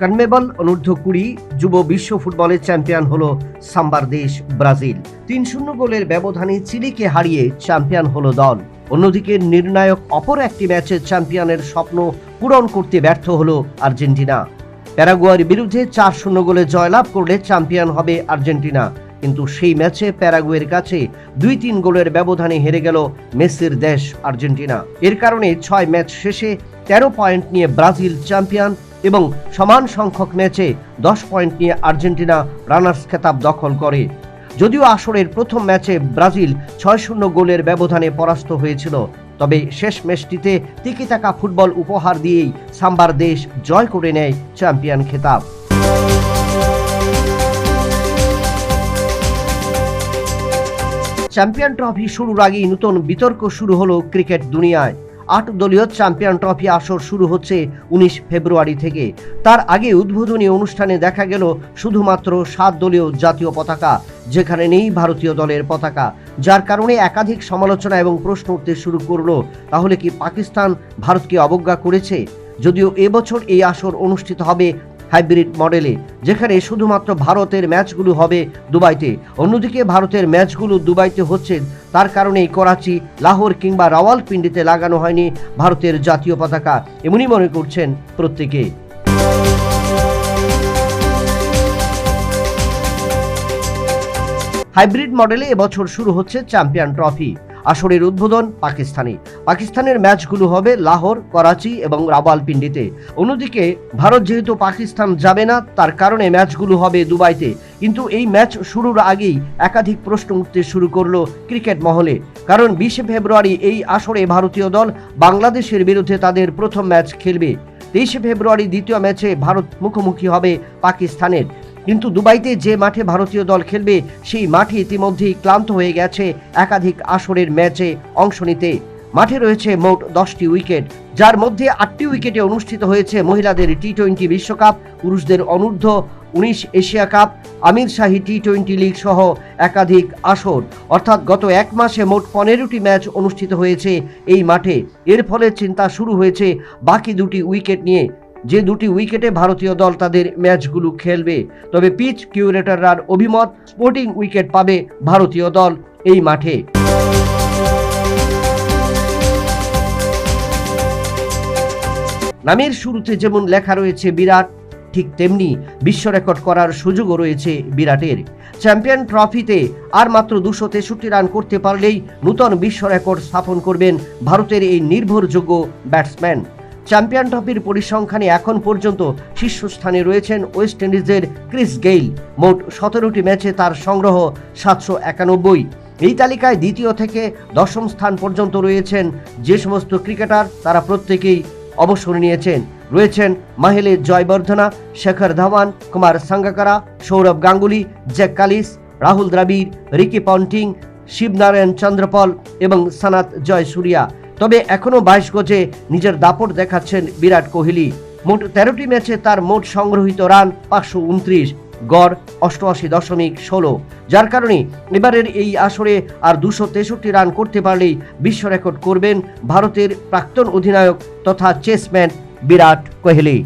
CONMEBOL অনূর্ধ্ব-20 যুব বিশ্ব ফুটবলের চ্যাম্পিয়ন হলো সাম্বার দেশ ব্রাজিল। 3-0 গোলের ব্যবধানে চিলিকে হারিয়ে চ্যাম্পিয়ন হলো দল। অন্যদিকে নির্ণায়ক অপর একটি ম্যাচে চ্যাম্পিয়নের স্বপ্ন পূরণ করতে ব্যর্থ হলো আর্জেন্টিনা। প্যারাগুয়ের বিরুদ্ধে 4-0 গোলে জয়লাভ করলে চ্যাম্পিয়ন হবে আর্জেন্টিনা, কিন্তু সেই ম্যাচে প্যারাগুয়ের কাছে 2-3 গোলের ব্যবধানে হেরে গেল মেসির দেশ আর্জেন্টিনা। এর কারণে 6 ম্যাচ শেষে 13 পয়েন্ট নিয়ে ব্রাজিল চ্যাম্পিয়ন এবং সমান সংখ্যক ম্যাচে 10 পয়েন্ট নিয়ে আর্জেন্টিনা রানার্স খেতাব দখল করে। যদিও আসরের প্রথম ম্যাচে ব্রাজিল 6-0 গোলের ব্যবধানে পরাস্ত হয়েছিল, তবে শেষ ম্যাচটিতে তিকি-তাকা ফুটবল উপহার দিয়েই সাম্বার দেশ জয় করে নেয় চ্যাম্পিয়ন খেতাব। চ্যাম্পিয়ন ট্রফি শুরুর আগেই নতুন বিতর্ক শুরু হলো ক্রিকেট দুনিয়ায়। 8 দলীয় চ্যাম্পিয়ন ট্রফি আসর শুরু হচ্ছে 19 ফেব্রুয়ারি থেকে। তার আগে উদ্বোধনী অনুষ্ঠানে দেখা গেল শুধুমাত্র 7 দলীয় জাতীয় পতাকা, যেখানে নেই ভারতীয় দলের পতাকা, যার কারণে একাধিক সমালোচনা এবং প্রশ্ন উঠতে শুরু করলো, তাহলে কি পাকিস্তান ভারতকে অবজ্ঞা করেছে? যদিও এবছর এই আসর অনুষ্ঠিত হবে হাইব্রিড মডেলে, যেখানে শুধুমাত্র ভারতের ম্যাচগুলো হবে দুবাইতে। অন্যদিকে ভারতের ম্যাচগুলো দুবাইতে হচ্ছে, তার কারণেই করাচি, লাহোর কিংবা রাওয়ালপিন্ডিতে লাগানো হয়নি ভারতের জাতীয় পতাকা, এমনই মনে করছেন প্রত্যেকে। হাইব্রিড মডেলে এবছর শুরু হচ্ছে চ্যাম্পিয়ন ট্রফি। আসরের উদ্বোধন পাকিস্তানের ম্যাচগুলো হবে লাহোর, করাচি এবং রাওয়ালপিন্ডিতে। অন্যদিকে ভারত যেহেতু পাকিস্তান যাবে না, তার কারণে ম্যাচগুলো হবে দুবাইতে। কিন্তু এই ম্যাচ শুরুর আগেই একাধিক প্রশ্ন উঠতে শুরু করলো ক্রিকেট মহলে, কারণ 20 ফেব্রুয়ারি এই আসরে ভারতীয় দল বাংলাদেশের বিরুদ্ধে তাদের প্রথম ম্যাচ খেলবে। 23 ফেব্রুয়ারি দ্বিতীয় ম্যাচে ভারত মুখোমুখি হবে পাকিস্তানের। কিন্তু দুবাইতে যে মাঠে ভারতীয় দল খেলবে, সেই মাঠে ইতিমধ্যেই ক্লান্ত হয়ে গেছে একাধিক আসরের ম্যাচে অংশ নিতে। মাঠে রয়েছে মোট 10টি উইকেট, যার মধ্যে 8টি উইকেটে অনুষ্ঠিত হয়েছে মহিলাদের টি-20 বিশ্বকাপ, পুরুষদের অনূর্ধ্ব-19 এশিয়া কাপ, আমির শাহী টি-20 লিগ সহ একাধিক আসর। অর্থাৎ গত এক মাসে মোট 15টি ম্যাচ অনুষ্ঠিত হয়েছে এই মাঠে। এর ফলে চিন্তা শুরু হয়েছে বাকি 2টি উইকেট নিয়ে, যে 2টি উইকেটে ভারতীয় দল তাদের ম্যাচগুলো খেলবে। তবে পিচ কিউরেটররা অভিমত, স্পোর্টিং উইকেট পাবে ভারতীয় দল এই মাঠে। নামের শুরুতে যেমন লেখা রয়েছে বিরাট, ঠিক তেমনি বিশ্ব রেকর্ড করার সুযোগও রয়েছে বিরাটের। চ্যাম্পিয়ন ট্রফিতে আর মাত্র 263 রান করতে পারলেই নূতন বিশ্ব রেকর্ড স্থাপন করবেন ভারতের এই নির্ভরযোগ্য ব্যাটসম্যান। চ্যাম্পিয়ন ট্রফির পরিসংখ্যানে এখন পর্যন্ত শীর্ষস্থানে রয়েছেন ওয়েস্ট ইন্ডিজের ক্রিস গেইল। মোট 17টি ম্যাচে তার সংগ্রহ 791। এই তালিকায় দ্বিতীয় থেকে 10ম স্থান পর্যন্ত রয়েছেন যে সমস্ত ক্রিকেটার, তারা প্রত্যেকেই অবসর নিয়েছেন। রয়েছেন মাহেলে জয়বর্ধনা, Shekhar Dhawan, Kumar Sangakkara, Sourav Ganguly, Jack কালিস, Rahul Dravid, Ricky Ponting, Shivnarine Chanderpaul এবং সনাত জয়সূর্যা। তবে এখনও 22 গজে নিজের দাপট দেখাচ্ছেন বিরাট কোহলি। মোট 13টি ম্যাচে তার মোট সংগ্রহিত রান 529, গড় 88.16, যার কারণে এবারের এই আসরে আর 263 রান করতে পারলেই বিশ্ব রেকর্ড করবেন ভারতের প্রাক্তন অধিনায়ক তথা চেসম্যান বিরাট কোহলি।